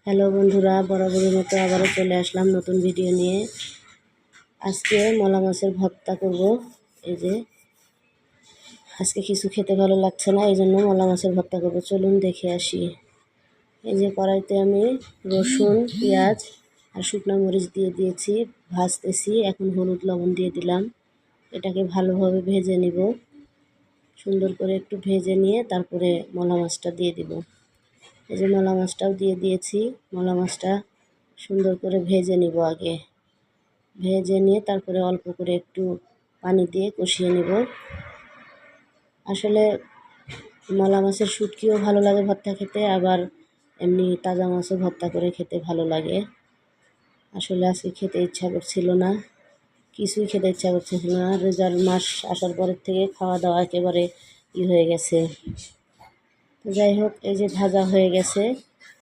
Hello বন্ধুরা, বরাবরের মতো আবারও চলে আসলাম নতুন ভিডিও নিয়ে। আজকে মলা মাছের ভর্তা করব। এই যে আজকে কিছু খেতে ভালো লাগছে না, এই জন্য মলা মাছের ভর্তা করব। চলুন দেখে আসি। এই যে কড়াইতে আমি রসুন, পেঁয়াজ আর শুকনো মরিচ দিয়ে দিয়েছি, ভাজতেছি। এখন হলুদ লবণ দিয়ে দিলাম। এটাকে ভালোভাবে ভেজে নিব। সুন্দর করে একটু ভেজে নিয়ে তারপরে মলা মাছটা দিয়ে দিব। এই যে মলা মাছটাও দিয়ে দিয়েছি। মলা মাছটা সুন্দর করে ভেজে নিব। আগে ভেজে নিয়ে তারপরে অল্প করে একটু পানি দিয়ে কষিয়ে নিব। আসলে মলা মাছের শুটকিও ভালো লাগে ভর্তা খেতে, আবার এমনি তাজা মাছও ভর্তা করে খেতে ভালো লাগে। আসলে আজকে খেতে ইচ্ছা করছিল না, কিছুই খেতে ইচ্ছা করছিল না। রেজাল্ট মাস আসার পরের থেকে খাওয়া দাওয়া একেবারে হয়ে গেছে। তো যাই হোক, এই যে ভাজা হয়ে গেছে,